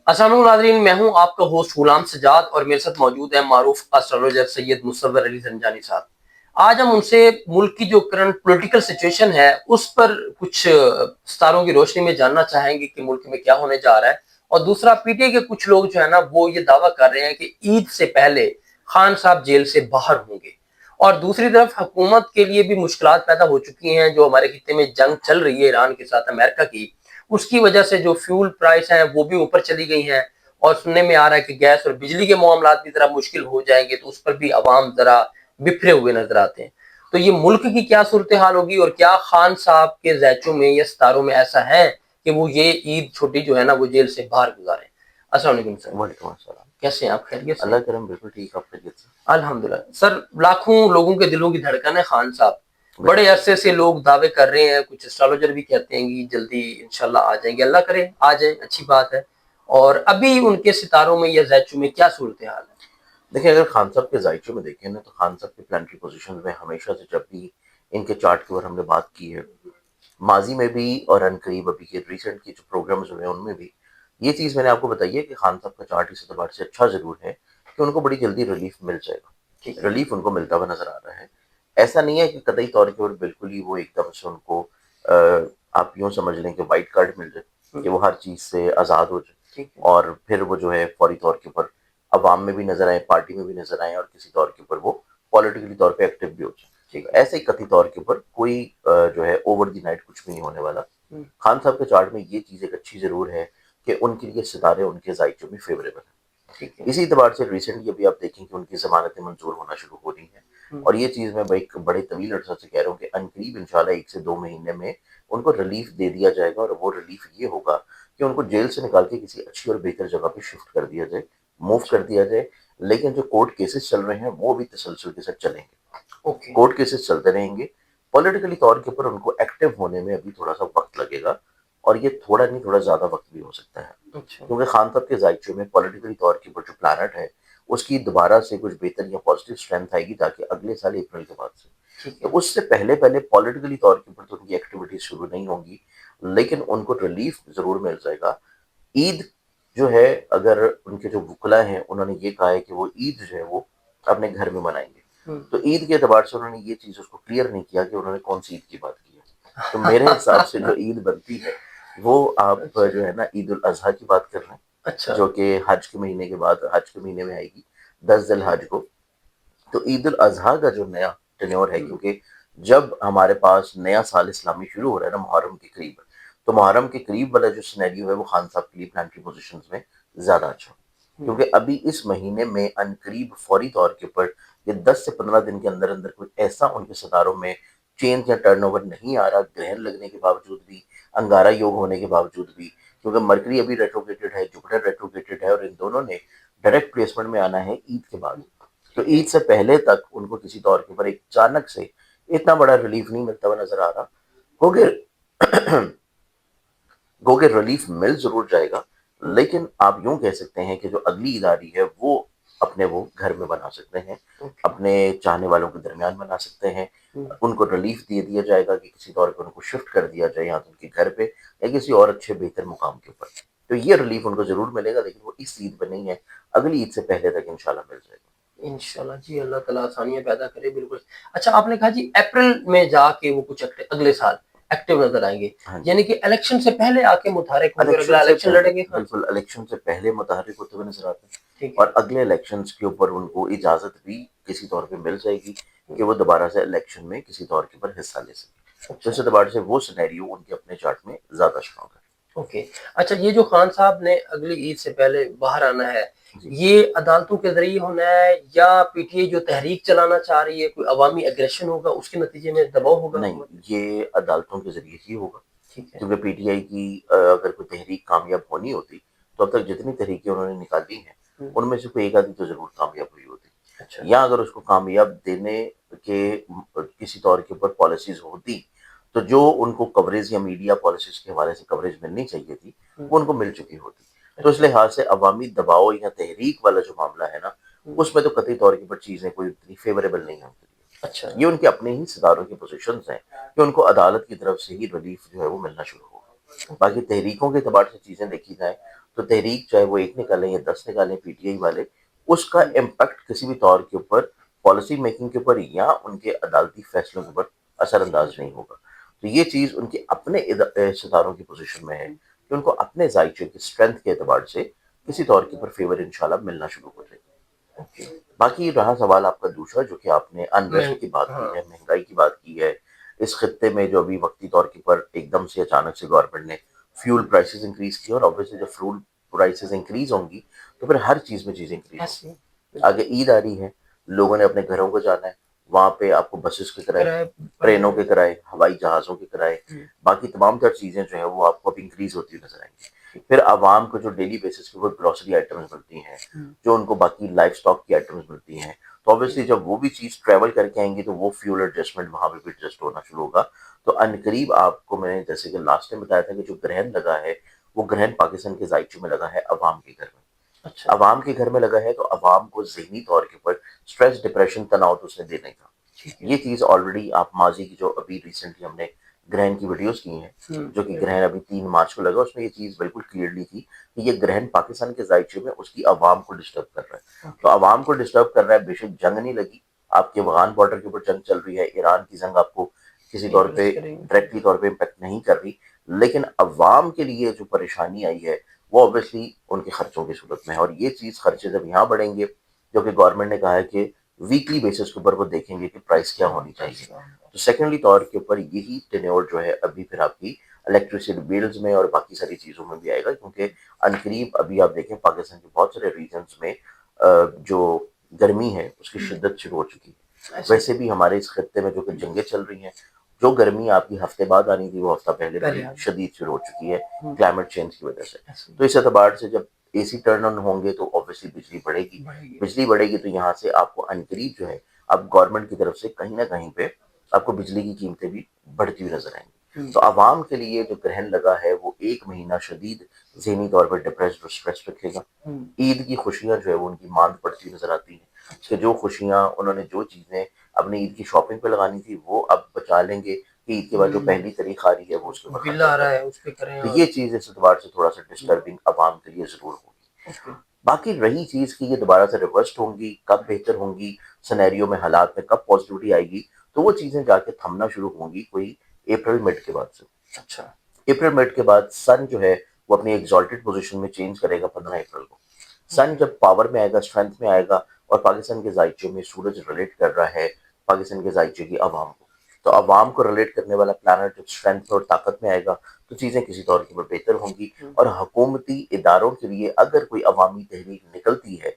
السلام علیکم ناظرین، میں ہوں آپ کا ہوسٹ غلام سجاد اور میرے ساتھ موجود ہیں معروف اسٹرالوجر سید مصور علی زنجانی صاحب۔ آج ہم ان سے ملک کی جو کرنٹ پولیٹیکل سچویشن ہے اس پر کچھ ستاروں کی روشنی میں جاننا چاہیں گے کہ ملک میں کیا ہونے جا رہا ہے، اور دوسرا پی ٹی آئی کے کچھ لوگ جو ہے نا وہ یہ دعویٰ کر رہے ہیں کہ عید سے پہلے خان صاحب جیل سے باہر ہوں گے، اور دوسری طرف حکومت کے لیے بھی مشکلات پیدا ہو چکی ہیں۔ جو ہمارے خطے میں جنگ چل رہی ہے ایران کے ساتھ امریکہ کی، اس کی وجہ سے جو فیول پرائس ہیں وہ بھی اوپر چلی گئی ہیں، اور سننے میں آ رہا ہے کہ گیس اور بجلی کے معاملات بھی ذرا مشکل ہو جائیں گے، تو اس پر بھی عوام ذرا بکھرے ہوئے نظر آتے ہیں۔ تو یہ ملک کی کیا صورتحال ہوگی، اور کیا خان صاحب کے زیچوں میں یا ستاروں میں ایسا ہے کہ وہ یہ عید چھوٹی جو ہے نا وہ جیل سے باہر گزاریں؟ السلام علیکم سر۔ وعلیکم السلام۔ کیسے ہیں آپ؟ خیریت سے؟ اللہ کرم، بالکل ٹھیک، آپ خیریت سے؟ الحمدللہ سر، لاکھوں لوگوں کے دلوں کی دھڑکن ہے خان صاحب۔ بڑے عرصے سے لوگ دعوے کر رہے ہیں، کچھ اسٹرالوجر بھی کہتے ہیں کہ جلدی انشاءاللہ آ جائیں گے، اللہ کرے آ جائیں، اچھی بات ہے۔ اور ابھی ان کے ستاروں میں یا زیچوں میں کیا صورتحال ہے؟ دیکھیں، اگر خان صاحب کے ذائچوں میں دیکھیں نا، تو خان صاحب کی پلانٹری پوزیشن میں ہمیشہ سے جب بھی ان کے چارٹ کے اوپر ہم نے بات کی ہے، ماضی میں بھی اور ان قریب ابھی کے ریسنٹ کے جو پروگرامز ہوئے ہیں ان میں بھی یہ چیز میں نے آپ کو بتائی ہے کہ خان صاحب کا چارٹ اس اعتبار سے اچھا ضرور ہے کہ ان کو بڑی جلدی ریلیف مل جائے گا، ریلیف ان کو ملتا ہوا نظر آ رہا ہے۔ ایسا نہیں ہے کہ قطعی طور کے اوپر بالکل ہی وہ ایک دم سے ان کو آپ یوں سمجھ لیں کہ وائٹ کارڈ مل جائے کہ وہ ہر چیز سے آزاد ہو جائے اور پھر وہ جو ہے فوری طور کے اوپر عوام میں بھی نظر آئے، پارٹی میں بھی نظر آئے، اور کسی طور کے اوپر وہ پولیٹیکلی طور پہ ایکٹیو بھی ہو جائے۔ ایسے ہی قطعی طور کے اوپر کوئی جو ہے اوور دی نائٹ کچھ بھی نہیں ہونے والا۔ خان صاحب کے چارٹ میں یہ چیز ایک اچھی ضرور ہے کہ ان کے لیے ستارے ان کے ذائچوں میں فیوریبل ہیں۔ اسی اعتبار سے ریسنٹلی ابھی آپ دیکھیں کہ ان کی ضمانتیں منظور ہونا شروع ہو رہی ہیں، اور یہ چیز میں ایک بڑے طویل عرصہ سے کہہ رہا ہوں کہ عنقریب انشاءاللہ 1 سے 2 مہینے میں ان کو ریلیف دے دیا جائے گا، اور وہ ریلیف یہ ہوگا کہ ان کو جیل سے نکال کے کسی اچھی اور بہتر جگہ پہ شفٹ کر دیا جائے، موو کر دیا جائے۔ لیکن جو کورٹ کیسز چل رہے ہیں وہ بھی تسلسل کے ساتھ چلیں گے، کورٹ کیسز چلتے رہیں گے۔ پولیٹیکلی طور کے اوپر ان کو ایکٹیو ہونے میں ابھی تھوڑا سا وقت لگے گا، اور یہ تھوڑا نہیں تھوڑا زیادہ وقت بھی ہو سکتا ہے، کیونکہ خان صاحب کے ذائچوں میں پولیٹیکلی طور کے اوپر جو پلانٹ ہے اس کی دوبارہ سے کچھ بہتر یا پازیٹیو اسٹرینتھ آئے گی، تاکہ اگلے سال اپریل کے بعد سے، تو اس سے پہلے پولیٹیکلی طور کے اوپر تو ان کی ایکٹیویٹیز شروع نہیں ہوں گی، لیکن ان کو ریلیف ضرور مل جائے گا۔ عید جو ہے، اگر ان کے جو وکلا ہیں انہوں نے یہ کہا ہے کہ وہ عید جو ہے وہ اپنے گھر میں منائیں گے، تو عید کے اعتبار سے انہوں نے یہ چیز اس کو کلیئر نہیں کیا کہ انہوں نے کون سی عید کی بات کی ہے۔ تو میرے حساب سے جو عید بنتی ہے وہ آپ جو ہے نا عید الاضحیٰ کی بات کر رہے ہیں، جو کہ حج کے مہینے کے بعد، حج کے مہینے میں آئے گی 10 ذی الحج کو۔ تو عید الاضحیٰ کا جو نیا ٹینیور ہے، کیونکہ جب ہمارے پاس نیا سال اسلامی شروع ہو رہا ہے نا محرم کے قریب، تو محرم کے قریب والا جو سینیریو ہے وہ خان صاحب کے لیے پلانٹری پوزیشنز میں زیادہ اچھا ہو، کیونکہ ابھی اس مہینے میں عنقریب فوری طور کے اوپر یہ 10 سے 15 دن کے اندر اندر کوئی ایسا ان کے ستاروں میں چینج یا ٹرن اوور نہیں آ رہا، گرہن لگنے کے باوجود بھی، انگارہ یوگ ہونے کے باوجود بھی، کیونکہ مرکری ابھی ریٹروگیٹڈ ہے، جوپیٹر ریٹروگیٹڈ ہے، اور ان دونوں نے ڈائریکٹ پلیسمنٹ میں آنا ہے عید کے بعد، تو عید سے پہلے تک ان کو کسی طور کے اوپر ایک اچانک سے اتنا بڑا ریلیف نہیں ملتا ہوا نظر آ رہا، گوگے ریلیف مل ضرور جائے گا، لیکن آپ یوں کہہ سکتے ہیں کہ جو اگلی عید آ رہی ہے وہ اپنے وہ گھر میں بنا سکتے ہیں، اپنے چاہنے والوں کے درمیان بنا سکتے ہیں، ان کو ریلیف دے دیا جائے گا کہ کسی طور پہ ان کو شفٹ کر دیا جائے یہاں ان کے گھر پہ یا کسی اور اچھے بہتر مقام کے اوپر، تو یہ ریلیف ان کو ضرور ملے گا، لیکن وہ اس عید پہ نہیں ہے، اگلی عید سے پہلے تک انشاءاللہ مل جائے گا انشاءاللہ جی، اللہ تعالیٰ آسانیاں پیدا کرے۔ بالکل اچھا، آپ نے کہا جی اپریل میں جا کے وہ کچھ اگلے سال ایکٹیو نظر آئیں گے، یعنی کہ الیکشن سے پہلے آ کے متحرک ہوں گے اور اگلا الیکشن لڑیں گے؟ بالکل الیکشن سے پہلے متحرک ہوتے ہوئے نظر آتے ہیں، اور اگلے الیکشنز کے اوپر ان کو اجازت بھی کسی طور پہ مل جائے گی کہ وہ دوبارہ سے الیکشن میں کسی طور کے اوپر حصہ لے سکیں، تو اس اعتبار سے وہ سینیریو ان کے اپنے چارٹ میں زیادہ اسٹرانگ ہے۔ اوکے، اچھا، یہ جو خان صاحب نے اگلی عید سے پہلے باہر آنا ہے، یہ عدالتوں کے ذریعے ہونا ہے یا پی ٹی آئی جو تحریک چلانا چاہ رہی ہے، کوئی عوامی اگریشن ہوگا اس کے نتیجے میں دباؤ ہوگا؟ نہیں، یہ عدالتوں کے ذریعے ہی ہوگا، کیونکہ پی ٹی آئی کی اگر کوئی تحریک کامیاب ہونی ہوتی تو اب تک جتنی تحریکیں انہوں نے نکالی ہیں ان میں سے کوئی ایک آدھی تو ضرور کامیاب ہوئی ہوتی، یا اگر اس کو کامیاب دینے کے کسی طور کے اوپر پالیسیز ہوتی تو جو ان کو کوریج یا میڈیا پالیسیز کے حوالے سے کوریج ملنی چاہیے تھی وہ ان کو مل چکی ہوتی، تو اس لحاظ سے عوامی دباؤ یا تحریک والا جو معاملہ ہے نا اس میں تو قطعی طور کے اوپر چیزیں کوئی اتنی فیوریبل نہیں ہیں، یہ ان کے اپنے ہی ستاروں کی پوزیشنز ہیں کہ ان کو عدالت کی طرف سے ہی ریلیف جو ہے وہ ملنا شروع ہوگا۔ باقی تحریکوں کے اعتبار سے چیزیں دیکھی جائیں تو تحریک چاہے وہ ایک نکالیں یا 10 نکالیں پی ٹی آئی والے، اس کا امپیکٹ کسی بھی طور کے اوپر پالیسی میکنگ کے اوپر یا ان کے عدالتی فیصلوں کے اوپر اثر انداز نہیں ہوگا. تو یہ چیز ان کے اپنے ستاروں کی پوزیشن میں ہے کہ ان کو اپنے ذائچے کی اسٹرینتھ کے اعتبار سے کسی طور کے اوپر فیور انشاءاللہ ملنا شروع ہو جائے گا. باقی رہا سوال آپ کا دوسرا جو کہ آپ نے انریسٹ کی بات کی ہے، مہنگائی کی بات کی ہے، اس خطے میں جو ابھی وقتی طور کے اوپر ایک دم سے اچانک سے گورنمنٹ نے فیول پرائسز انکریز کی، اور obviously جب فیول پرائسز انکریز ہوں گی تو پھر ہر چیز میں چیزیں انکریز ہوں گی. آگے عید آ رہی ہے، لوگوں نے اپنے گھروں کو جانا ہے، وہاں پہ آپ کو بسز کے کرائے، ٹرینوں کے کرائے، ہوائی جہازوں کے کرائے، باقی تمام تر چیزیں جو ہیں وہ آپ کو اب انکریز ہوتی نظر آئیں گی. پھر عوام کو جو ڈیلی بیسس کے اوپر گروسری آئٹمز ملتی ہیں، جو ان کو باقی لائف سٹاک کی آئٹمز ملتی ہیں، تو obviously جب وہ بھی چیز ٹریول کر کے آئیں گی تو وہ فیول ایڈجسٹمنٹ وہاں پہ بھی ایڈجسٹ ہونا شروع ہوگا. تو ان قریب آپ کو میں نے جیسے کہ لاسٹ ٹائم بتایا تھا کہ جو گرہن لگا ہے وہ گرہن پاکستان کے ذائچے میں لگا ہے عوام کے گھر میں. عوام کے گھر میں لگا ہے تو عوام کو ذہنی طور کے اوپر سٹریس، ڈپریشن، تناؤ تو اس نے دینا ہی تھا. یہ چیز آلریڈی آپ ماضی کی جو ابھی ریسنٹلی ہم نے گرہن کی ویڈیوز کی ہیں، جو کہ گرہن ابھی 3 مارچ کو لگا، اس میں یہ چیز بالکل کلیئرلی تھی کہ یہ گرہن پاکستان کے ذائچے میں اس کی عوام کو ڈسٹرب کر رہا ہے. تو عوام کو ڈسٹرب کر رہا ہے، بے شک جنگ نہیں لگی، آپ کے افغان بارڈر کے اوپر جنگ چل رہی ہے، ایران کی جنگ آپ کو کسی طور پہ ڈائریکٹلی طور پہ امپیکٹ نہیں کر رہی، لیکن عوام کے لیے جو پریشانی آئی ہے وہ obviously ان کے خرچوں کی صورت میں ہے. اور یہ چیز خرچے جب یہاں بڑھیں گے، جو کہ گورنمنٹ نے کہا ہے کہ ویکلی بیسس کے اوپر وہ دیکھیں گے کہ پرائس کیا ہونی چاہیے. تو سیکنڈلی طور کے اوپر یہی ٹینیور جو ہے ابھی پھر آپ کی الیکٹریسٹی بلز میں اور باقی ساری چیزوں میں بھی آئے گا، کیونکہ عنقریب ابھی آپ دیکھیں پاکستان کے بہت سارے ریجنز میں جو گرمی ہے اس کی شدت شروع ہو چکی ہے. ویسے بھی ہمارے اس خطے میں جو کہ جنگیں چل رہی ہیں، جو گرمی آپ کی ہفتے بعد آنی تھی وہ ہفتہ پہلے بھی شدید شروع ہو چکی ہے کلائمیٹ چینج کی وجہ سے. تو اس اعتبار سے جب اے سی ٹرن آن ہوں گے تو obviously بجلی بڑھے گی. بجلی بڑھے گی تو یہاں سے آپ کو عنقریب جو ہے اب گورنمنٹ کی طرف سے کہیں نہ کہیں پہ آپ کو بجلی کی قیمتیں بھی بڑھتی ہوئی نظر آئیں گی. تو عوام کے لیے جو گرہن لگا ہے وہ 1 مہینہ شدید ذہنی طور پر ڈپریسڈ اور اسٹریس رکھے گا. عید کی خوشیاں جو ہے وہ ان کی ماند پڑتی ہوئی نظر آتی ہیں کہ جو خوشیاں انہوں نے جو چیزیں اپنی عید کی شاپنگ پہ لگانی تھی وہ اب بچا لیں گے کہ عید کے بعد جو پہلی تاریخ آ رہی ہے وہ اس کے اوپر خرچ آ رہا ہے اس پہ کریں. تو یہ چیز اس اعتبار سے تھوڑا سا ڈسٹربنگ عوام کے لیے ضرور ہوگی. باقی رہی چیز کی یہ دوبارہ سے ریورسڈ ہوں گی، کب بہتر ہوں گی، سینیریو میں حالات میں کب پازیٹیوٹی آئے گی، تو وہ چیزیں جا کے تھمنا شروع ہوں گی کوئی اپریل مڈ کے بعد سے. اچھا، اپریل مڈ کے بعد سن جو ہے وہ اپنی ایگزالٹڈ پوزیشن میں چینج کرے گا 15 اپریل کو. سن جب پاور میں آئے گا، اسٹرینتھ میں آئے گا، اور پاکستان کے ذائچے میں سورج ریلیٹ کر رہا ہے پاکستان کے ذائچے کی عوام کو، تو عوام کو ریلیٹ کرنے والا پلانٹ جب اسٹرینتھ اور طاقت میں آئے گا تو چیزیں کسی طور کے اوپر بہتر ہوں گی. اور حکومتی اداروں کے لیے اگر کوئی عوامی تحریک نکلتی ہے،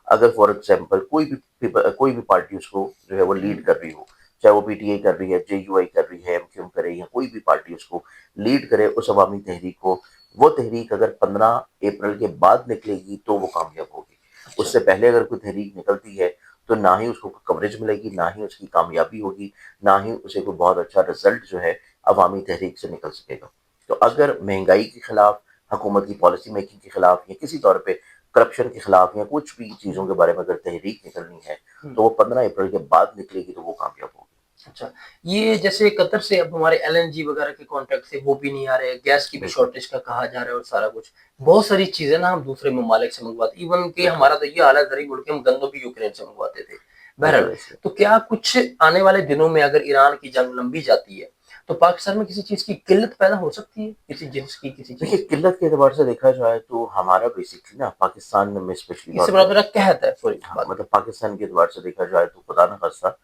اگر فار ایگزامپل کوئی بھی پارٹی اس کو جو ہے وہ لیڈ کر رہی ہو، چاہے وہ پی ٹی آئی کر رہی ہے، جے یو آئی کر رہی ہے، ایم کیو ایم کرے، یا کوئی بھی پارٹی اس کو لیڈ کرے اس عوامی تحریک کو، وہ تحریک اگر 15 اپریل کے بعد نکلے گی تو وہ کامیاب ہوگی. اس سے پہلے اگر کوئی تحریک نکلتی ہے تو نہ ہی اس کو کوریج ملے گی، نہ ہی اس کی کامیابی ہوگی، نہ ہی اسے کوئی بہت اچھا رزلٹ جو ہے عوامی تحریک سے نکل سکے گا. تو اگر مہنگائی کے خلاف، حکومت کی پالیسی میکنگ کے خلاف، یا کسی طور پہ کرپشن کے خلاف، یا کچھ بھی چیزوں کے بارے میں اگر تحریک نکلنی ہے تو وہ 15 اپریل کے بعد نکلے گی تو وہ کامیاب ہوگی. اچھا، یہ جیسے قطر سے اب ہمارے ایل این جی وغیرہ کے کانٹیکٹ سے وہ بھی نہیں آ رہے، گیس کی بھی شارٹیج کا کہا جا رہا ہے، اور سارا کچھ بہت ساری چیزیں نا ہم دوسرے ممالک سے منگواتے، ایون کہ ہمارا تو یہ حالت غریب ملک ہم گندم بھی یوکرین سے منگواتے تھے. بہرحال، تو کیا کچھ آنے والے دنوں میں اگر ایران کی جنگ لمبی جاتی ہے تو پاکستان میں کسی چیز کی قلت پیدا ہو سکتی ہے، کسی جنس کی، کسی چیز دیکھیے قلت کے اعتبار سے دیکھا جائے تو ہمارا بیسکلی نا پاکستان میں اسپیشلی اس سے بڑا میرا قحط ہے سوری مطلب پاکستان کے اعتبار سے دیکھا جائے تو خدا نہ خاصہ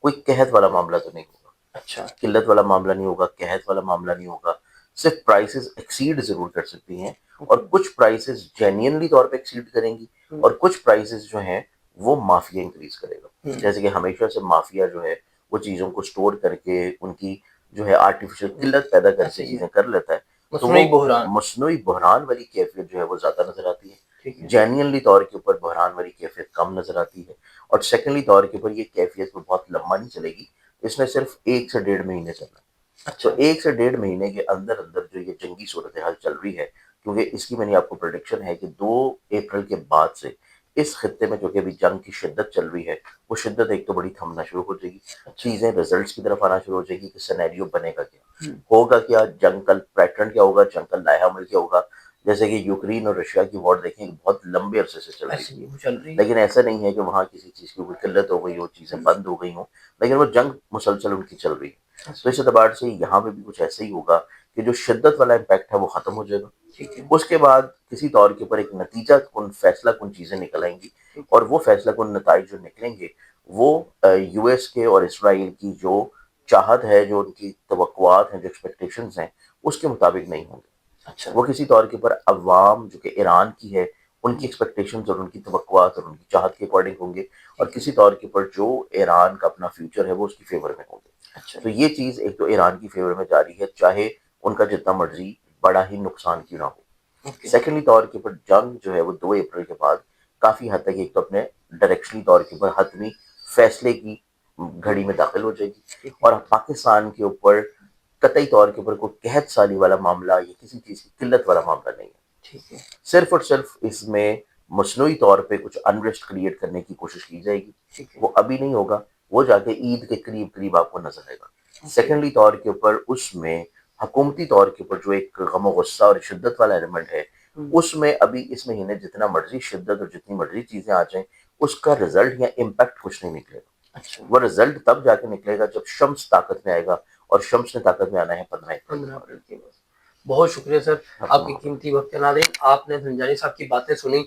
کوئی قحط والا معاملہ تو نہیں ہوگا. اچھا، قلت والا معاملہ نہیں ہوگا، قحط والا معاملہ نہیں ہوگا. صرف پرائسز ایکسیڈ ضرور کر سکتی ہیں، اور کچھ پرائسز جینینلی طور پہ ایکسیڈ کریں گی، اور کچھ پرائسز جو ہیں وہ مافیا انکریز کرے گا. جیسے کہ ہمیشہ سے مافیا جو ہے وہ چیزوں کو سٹور کر کے ان کی جو ہے آرٹیفیشل قلت پیدا کر کے چیزیں کر لیتا ہے، تو وہ مصنوعی بحران والی کیفیت جو ہے وہ زیادہ نظر آتی ہے. جینینلی طور کے اوپر بحران والی کیفیت کم نظر آتی ہے. اور سیکنڈلی طور کے اوپر یہ کیفیت کو بہت لمبا نہیں چلے گی، اس میں صرف 1 سے 1.5 مہینے چلنا ہے. تو 1 سے 1.5 مہینے کے اندر اندر جو یہ جنگی صورتحال چل رہی ہے، کیونکہ اس کی میں نے آپ کو پریڈکشن ہے کہ 2 اپریل کے بعد سے اس خطے میں جو کہ ابھی جنگ کی شدت چل رہی ہے وہ شدت ایک تو بڑی تھمنا شروع ہو جائے گی. چیزیں ریزلٹس کی طرف آنا شروع ہو جائے گی کہ سینیریو بنے گا کیا، ہوگا کیا، جنگ کا پیٹرن کیا ہوگا، جنگ کا لائحہ عمل کیا ہوگا، جیسے کہ یوکرین اور رشیا کی وار دیکھیں بہت لمبے عرصے سے چل رہی ایسے تھی، ہی وہ چل رہی ہے. لیکن ایسا نہیں ہے کہ وہاں کسی چیز کی کوئی قلت ہو گئی ہو، چیزیں بند ہو گئی ہوں، لیکن وہ جنگ مسلسل ان کی چل رہی ہے. تو اس اعتبار سے یہاں پہ بھی کچھ ایسے ہی ہوگا کہ جو شدت والا امپیکٹ ہے وہ ختم ہو جائے گا. ٹھیک ہے. اس کے بعد کسی طور کے اوپر ایک نتیجہ کن فیصلہ کن چیزیں نکل آئیں گی، اور وہ فیصلہ کن نتائج جو نکلیں گے وہ یو ایس کے اور اسرائیل کی جو چاہت ہے، جو ان کی توقعات ہیں، جو ایکسپیکٹیشنز ہیں، اس کے مطابق نہیں ہوں گے. اچھا. وہ کسی طور کے اوپر عوام جو کہ ایران کی ہے ان کی ایکسپیکٹیشنز اور ان کی توقعات اور ان کی چاہت کے اکارڈنگ ہوں گے، اور کسی طور کے اوپر جو ایران کا اپنا فیوچر ہے وہ اس کی فیور میں ہوں گے. اچھا. تو یہ چیز ایک تو ایران کی فیور میں جاری ہے، چاہے ان کا جتنا مرضی بڑا ہی نقصان کیوں نہ ہو. سیکنڈلی طور کے اوپر جنگ جو ہے وہ 2 اپریل کے بعد کافی حد تک ایک تو اپنے ڈائریکشنلی طور کے اوپر حتمی فیصلے کی گھڑی میں داخل ہو جائے گی، اور پاکستان کے اوپر قطعی طور کے اوپر کوئی قحط سالی والا معاملہ یا کسی چیز کی قلت والا معاملہ نہیں ہے. ٹھیک ہے. صرف اور صرف اس میں مصنوعی طور پہ کچھ انریسٹ کریٹ کرنے کی کوشش کی جائے گی، وہ ابھی نہیں ہوگا، وہ جا کے عید کے قریب قریب آپ کو نظر آئے گا. سیکنڈلی طور کے اوپر اس میں حکومتی طور کے اوپر جو ایک غم و غصہ اور شدت والا ایلیمنٹ ہے، اس میں ابھی اس مہینے جتنا مرضی شدت اور جتنی مرضی چیزیں آ جائیں اس کا رزلٹ یا امپیکٹ کچھ نہیں نکلے گا. وہ رزلٹ تب جا کے نکلے گا جب شمس طاقت میں آئے گا، اور شمس نے طاقت میں آنا ہے 15 اپریل کے بعد. بہت شکریہ سر آپ کی قیمتی وقت. ناظرین آپ نے زنجانی صاحب کی باتیں سنی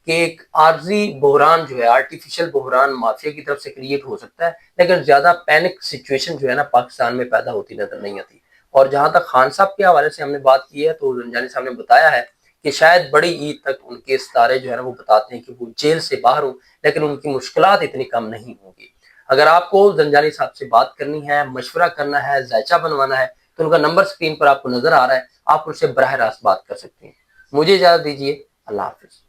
کہ ایک عارضی بحران جو ہے آرٹیفیشل بحران مافیا کی طرف سے کریٹ ہو سکتا ہے، لیکن زیادہ پینک سچویشن جو ہے نا پاکستان میں پیدا ہوتی نظر نہیں آتی. اور جہاں تک خان صاحب کے حوالے سے ہم نے بات کی ہے تو زنجانی صاحب نے بتایا ہے کہ شاید بڑی عید تک ان کے ستارے جو ہے نا وہ بتاتے ہیں کہ وہ جیل سے باہر ہوں، لیکن ان کی مشکلات اتنی کم نہیں ہوں گی. اگر آپ کو زنجانی صاحب سے بات کرنی ہے، مشورہ کرنا ہے، ذائچہ بنوانا ہے تو ان کا نمبر سکرین پر آپ کو نظر آ رہا ہے، آپ ان سے براہ راست بات کر سکتے ہیں. مجھے اجازت دیجیے. اللہ حافظ.